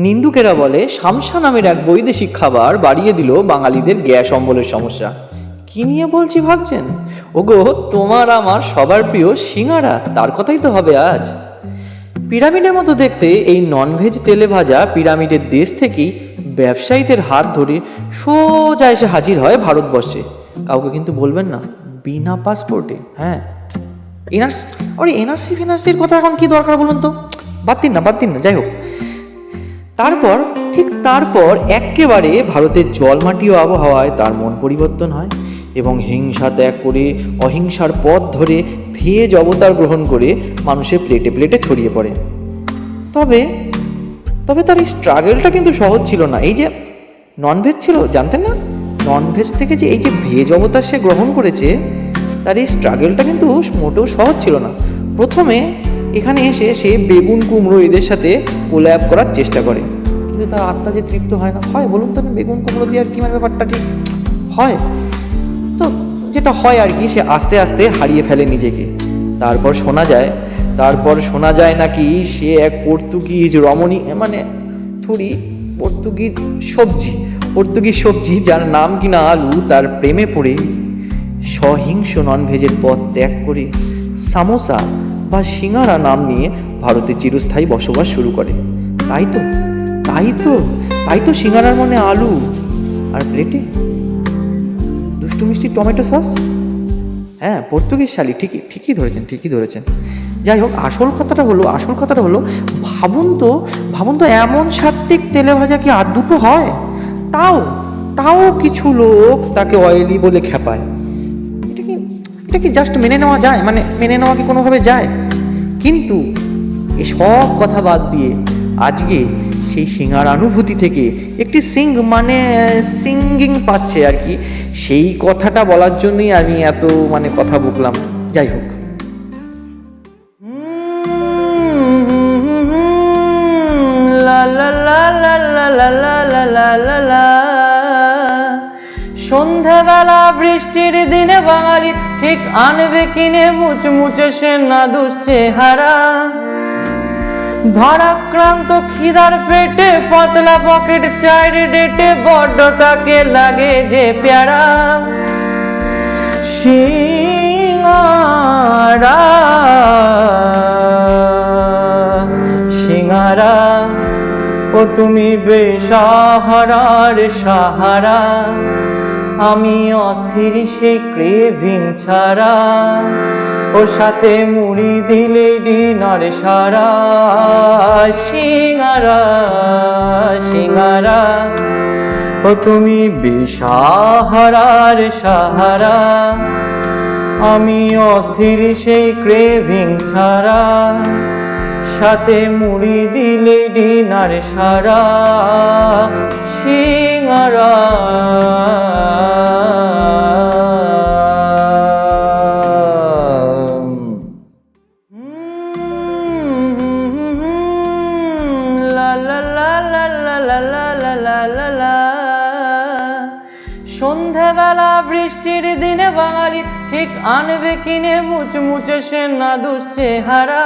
নিন্দুকেরা বলে শামসা নামের এক বৈদেশিক খাবার বাড়িয়ে দিল বাঙালিদের গ্যাস অম্বলের সমস্যা। কি নিয়ে বলছি ভাবছেন? ওগো, তোমার আমার সবার প্রিয় সিঙ্গারা, তার কথাই তো হবে আজ। পিরামিডের মতো দেখতে এই ননভেজ তেলে ভাজা পিরামিডের দেশ থেকেই ব্যবসায়ীদের হাত ধরে সোজা এসে হাজির হয় ভারতবর্ষে। কাউকে কিন্তু বলবেন না, বিনা পাসপোর্টে। হ্যাঁ, এনআরসি, আরে এনআরসি ফেনার্সির কথা এখন কি দরকার বলুন তো? বাদ দিন না, যাই হোক। তারপর এক্কেবারে ভারতের জলমাটি ও আবহাওয়ায় তার মন পরিবর্তন হয় এবং হিংসা ত্যাগ করে অহিংসার পথ ধরে ভেজ অবতার গ্রহণ করে মানুষের প্লেটে প্লেটে ছড়িয়ে পড়ে। তবে তার এই স্ট্রাগলটা কিন্তু সহজ ছিল না। এই যে ননভেজ ছিল, জানতেন না? ননভেজ থেকে যে এই যে ভেজ অবতার সে গ্রহণ করেছে, তার এই স্ট্রাগলটা কিন্তু মোটেও সহজ ছিল না। প্রথমে এখানে এসে সে বেগুন কুমড়ো এদের সাথে কোল্যাব করার চেষ্টা করে, কিন্তু তার আত্মা যে তৃপ্ত হয় না। হয় বলুন তো, বেগুন কুমড়ো দিয়ে আর কি মানে ব্যাপারটা ঠিক হয়? তো যেটা হয় আর কি, সে আস্তে আস্তে হারিয়ে ফেলে নিজেকে। তারপর শোনা যায় নাকি সে এক পর্তুগিজ রমণী, মানে পর্তুগিজ সবজি যার নাম কিনা আলু, তার প্রেমে পড়ে সহিংস ননভেজের পথ ত্যাগ করে সামোসা বা সিঙ্গারা নাম নিয়ে ভারতে চিরস্থায়ী বসবাস শুরু করে। তাই তো সিঙ্গারার মনে আলু আর প্লেটে দুষ্টু মিষ্টি টমেটো সস। হ্যাঁ, পর্তুগিজ শালি, ঠিকই ধরেছেন। যাই হোক, আসল কথাটা হলো ভাবুন তো এমন সাত্বিক তেলে ভাজা কি আর দুটো হয়? তাও কিছু লোক তাকে অয়েলি বলে খেপায়। এটা কি জাস্ট মেনে নেওয়া যায়? মানে মেনে নেওয়া কি কোনোভাবে যায়? কিন্তু এসব কথা বাদ দিয়ে আজকে সেই সিঙ্গার অনুভূতি থেকে একটি সিঙ্গিং পাচ্ছে আর কি, সেই কথাটা বলার জন্যই আমি এত কথা বকলাম। যাই হোক, সন্ধ্যাবেলা বৃষ্টির দিনে বাঙালি ঠিক আনবে কিনে মুচমুচে সে নাদুস চেহারা। ভারাক্রান্ত খিদার পেটে পাতলা পকেট চায়ের ডেটে বড্ড তাকে লাগে যে প্যারা। সিঙ্গারা ও তুমি বেসাহারার সাহারা, আমি অস্থির সেই ক্রেভিং ছাড়া, ওর সাথে মুড়ি দিলে ডিনার সারা। সিঙ্গারা ও তুমি বেসাহারার সাহারা, আমি অস্থির সেই ক্রেভিং ছাড়া, সাথে মুড়ি দিলে ডিনার সারা। সিঙ্গারা সন্ধ্যাবেলা বৃষ্টির দিনে বাঙালি ঠিক আনবে কিনে মুচমুচে সে নাদুস চেহারা।